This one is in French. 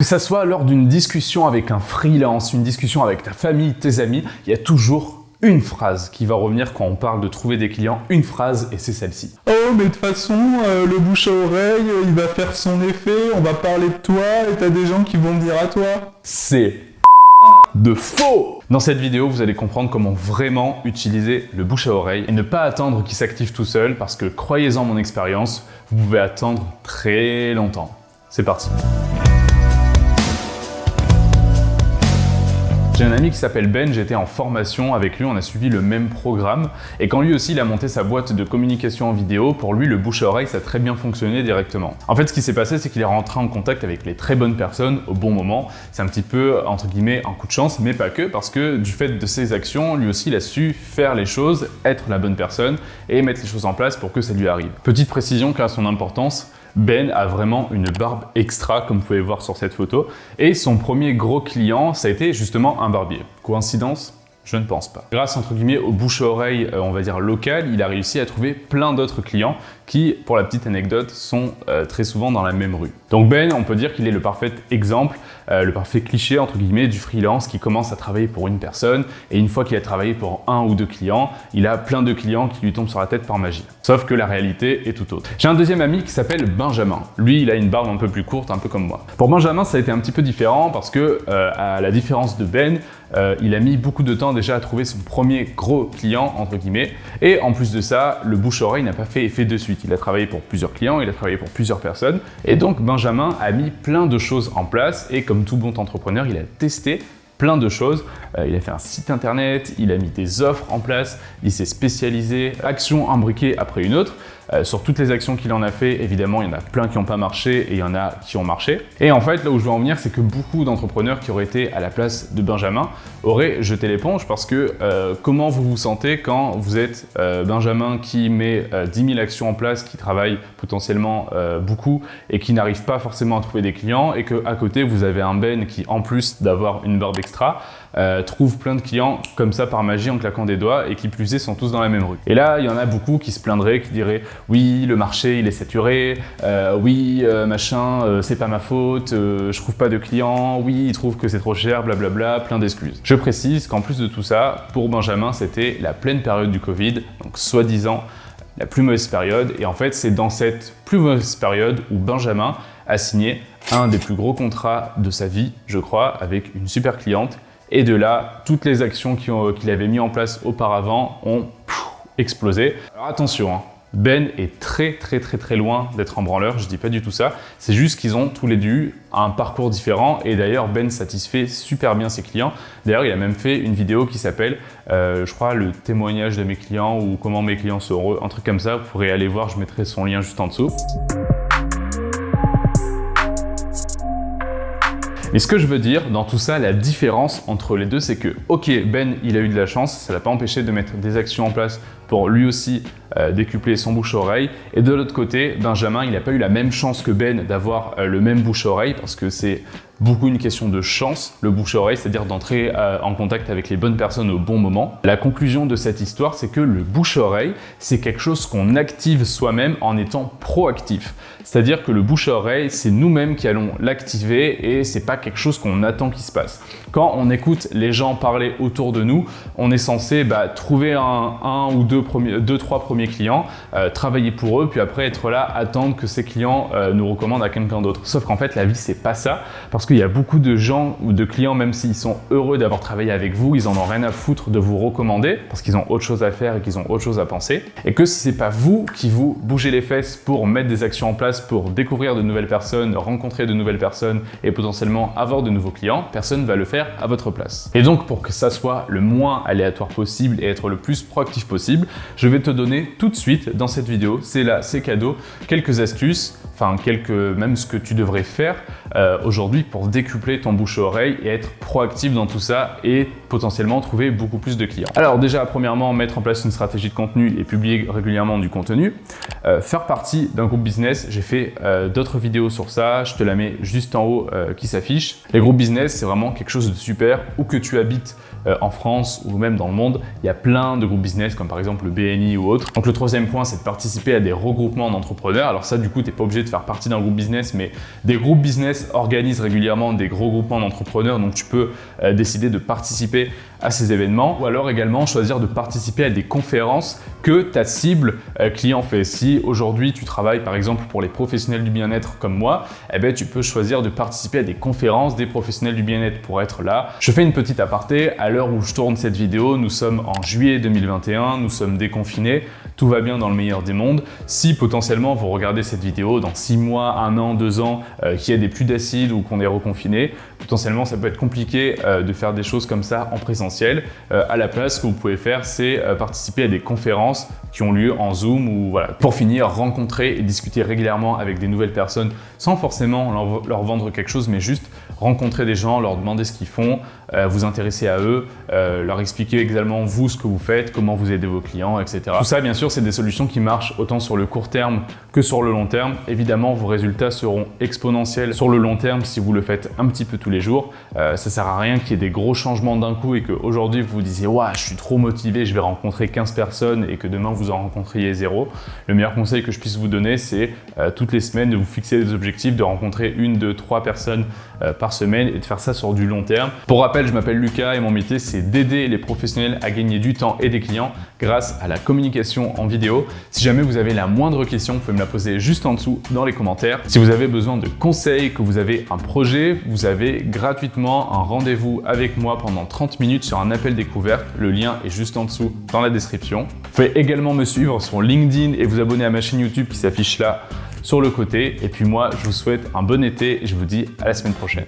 Que ça soit lors d'une discussion avec un freelance, une discussion avec ta famille, tes amis, il y a toujours une phrase qui va revenir quand on parle de trouver des clients, une phrase, et c'est celle-ci. Oh, mais de toute façon, le bouche à oreille, il va faire son effet, on va parler de toi, et t'as des gens qui vont le dire à toi. C'est de faux! Dans cette vidéo, vous allez comprendre comment vraiment utiliser le bouche à oreille et ne pas attendre qu'il s'active tout seul, parce que croyez-en mon expérience, vous pouvez attendre très longtemps. C'est parti! J'ai un ami qui s'appelle Ben, j'étais en formation avec lui, on a suivi le même programme et quand lui aussi il a monté sa boîte de communication en vidéo, pour lui le bouche à oreille ça a très bien fonctionné directement. En fait ce qui s'est passé c'est qu'il est rentré en contact avec les très bonnes personnes au bon moment, c'est un petit peu entre guillemets un coup de chance mais pas que, parce que du fait de ses actions, lui aussi il a su faire les choses, être la bonne personne et mettre les choses en place pour que ça lui arrive. Petite précision qui a son importance, Ben a vraiment une barbe extra comme vous pouvez voir sur cette photo et son premier gros client ça a été justement un barbier. Coïncidence? Je ne pense pas. Grâce entre guillemets au bouche à oreille, on va dire local, il a réussi à trouver plein d'autres clients qui, pour la petite anecdote, sont très souvent dans la même rue. Donc Ben, on peut dire qu'il est le parfait exemple, le parfait cliché entre guillemets du freelance qui commence à travailler pour une personne et une fois qu'il a travaillé pour un ou deux clients, il a plein de clients qui lui tombent sur la tête par magie. Sauf que la réalité est tout autre. J'ai un deuxième ami qui s'appelle Benjamin. Lui, il a une barbe un peu plus courte, un peu comme moi. Pour Benjamin, ça a été un petit peu différent parce que, à la différence de Ben, il a mis beaucoup de temps déjà à trouver son premier gros client entre guillemets et en plus de ça, le bouche-oreille n'a pas fait effet de suite. Il a travaillé pour plusieurs clients, il a travaillé pour plusieurs personnes et donc Benjamin a mis plein de choses en place et comme tout bon entrepreneur, il a testé plein de choses. Il a fait un site internet, il a mis des offres en place, il s'est spécialisé, action imbriquée après une autre. Sur toutes les actions qu'il en a fait, évidemment, il y en a plein qui n'ont pas marché et il y en a qui ont marché. Et en fait, là où je veux en venir, c'est que beaucoup d'entrepreneurs qui auraient été à la place de Benjamin auraient jeté l'éponge parce que comment vous vous sentez quand vous êtes Benjamin qui met 10 000 actions en place, qui travaille potentiellement beaucoup et qui n'arrive pas forcément à trouver des clients et qu'à côté, vous avez un Ben qui, en plus d'avoir une barbe extra, trouve plein de clients comme ça par magie en claquant des doigts et qui plus est sont tous dans la même rue. Et là, il y en a beaucoup qui se plaindraient, qui diraient oui, le marché il est saturé, oui, machin, c'est pas ma faute, je trouve pas de clients, oui, ils trouvent que c'est trop cher, blablabla, plein d'excuses. Je précise qu'en plus de tout ça, pour Benjamin, c'était la pleine période du Covid, donc soi-disant la plus mauvaise période. Et en fait, c'est dans cette plus mauvaise période où Benjamin a signé un des plus gros contrats de sa vie, je crois, avec une super cliente. Et de là, toutes les actions qu'il avait mis en place auparavant ont explosé. Alors attention, hein. Ben est très loin d'être un branleur, je dis pas du tout ça, c'est juste qu'ils ont tous les deux un parcours différent et d'ailleurs Ben satisfait super bien ses clients. D'ailleurs il a même fait une vidéo qui s'appelle je crois le témoignage de mes clients ou comment mes clients sont heureux, un truc comme ça, vous pourrez aller voir, je mettrai son lien juste en dessous. Mais ce que je veux dire dans tout ça, la différence entre les deux, c'est que ok, Ben il a eu de la chance, ça l'a pas empêché de mettre des actions en place pour lui aussi décupler son bouche-oreille. Et de l'autre côté, Benjamin, il n'a pas eu la même chance que Ben d'avoir le même bouche-oreille parce que c'est beaucoup une question de chance, le bouche-oreille, c'est-à-dire d'entrer en contact avec les bonnes personnes au bon moment. La conclusion de cette histoire, c'est que le bouche-oreille, c'est quelque chose qu'on active soi-même en étant proactif. C'est-à-dire que le bouche-oreille, c'est nous-mêmes qui allons l'activer et c'est pas quelque chose qu'on attend qu'il se passe. Quand on écoute les gens parler autour de nous, on est censé trouver un ou deux, trois premiers clients, travailler pour eux, puis après être là, attendre que ces clients nous recommandent à quelqu'un d'autre. Sauf qu'en fait, la vie, c'est pas ça, parce qu'il y a beaucoup de gens ou de clients, même s'ils sont heureux d'avoir travaillé avec vous, ils en ont rien à foutre de vous recommander, parce qu'ils ont autre chose à faire et qu'ils ont autre chose à penser. Et que si c'est pas vous qui vous bougez les fesses pour mettre des actions en place, pour découvrir de nouvelles personnes, rencontrer de nouvelles personnes et potentiellement avoir de nouveaux clients, personne ne va le faire à votre place. Et donc, pour que ça soit le moins aléatoire possible et être le plus proactif possible, je vais te donner tout de suite dans cette vidéo, c'est là, c'est cadeau, quelques astuces, même ce que tu devrais faire aujourd'hui pour décupler ton bouche-oreille et être proactif dans tout ça et potentiellement trouver beaucoup plus de clients. Alors déjà, premièrement, mettre en place une stratégie de contenu et publier régulièrement du contenu. Faire partie d'un groupe business, j'ai fait d'autres vidéos sur ça, je te la mets juste en haut qui s'affiche. Les groupes business, c'est vraiment quelque chose de super, où que tu habites en France ou même dans le monde, il y a plein de groupes business comme par exemple le BNI ou autre. Donc le troisième point, c'est de participer à des regroupements d'entrepreneurs. Alors ça, du coup, tu n'es pas obligé de faire partie d'un groupe business, mais des groupes business organisent régulièrement des gros groupements d'entrepreneurs, donc tu peux décider de participer à ces événements, ou alors également choisir de participer à des conférences que ta cible client fait. Si aujourd'hui tu travailles par exemple pour les professionnels du bien-être comme moi, eh ben, tu peux choisir de participer à des conférences des professionnels du bien-être pour être là. Je fais une petite aparté, à l'heure où je tourne cette vidéo, nous sommes en juillet 2021, nous sommes déconfinés, tout va bien dans le meilleur des mondes. Si potentiellement vous regardez cette vidéo dans 6 mois, 1 an, 2 ans, qu'il y ait des pluies d'acide ou qu'on est reconfiné, potentiellement ça peut être compliqué de faire des choses comme ça en présentiel. À la place, ce que vous pouvez faire, c'est participer à des conférences qui ont lieu en Zoom ou voilà. Pour finir, rencontrer et discuter régulièrement avec des nouvelles personnes sans forcément leur vendre quelque chose, mais juste rencontrer des gens, leur demander ce qu'ils font, vous intéresser à eux, leur expliquer également vous ce que vous faites, comment vous aidez vos clients, etc. Tout ça, bien sûr, c'est des solutions qui marchent autant sur le court terme que sur le long terme. Évidemment, vos résultats seront exponentiels sur le long terme si vous le faites un petit peu tous les jours. Ça sert à rien qu'il y ait des gros changements d'un coup et qu'aujourd'hui vous vous disiez « Ouah, je suis trop motivé, je vais rencontrer 15 personnes » et que demain vous en rencontriez 0. Le meilleur conseil que je puisse vous donner, c'est toutes les semaines de vous fixer des objectifs, de rencontrer 1, 2, 3 personnes par semaine et de faire ça sur du long terme. Pour rappel, je m'appelle Lucas et mon métier, c'est d'aider les professionnels à gagner du temps et des clients grâce à la communication en vidéo. Si jamais vous avez la moindre question, vous pouvez me la poser juste en dessous dans les commentaires. Si vous avez besoin de conseils, que vous avez un projet, vous avez gratuitement un rendez-vous avec moi pendant 30 minutes sur un appel découverte. Le lien est juste en dessous dans la description. Vous pouvez également me suivre sur LinkedIn et vous abonner à ma chaîne YouTube qui s'affiche là sur le côté. Et puis moi, je vous souhaite un bon été et je vous dis à la semaine prochaine.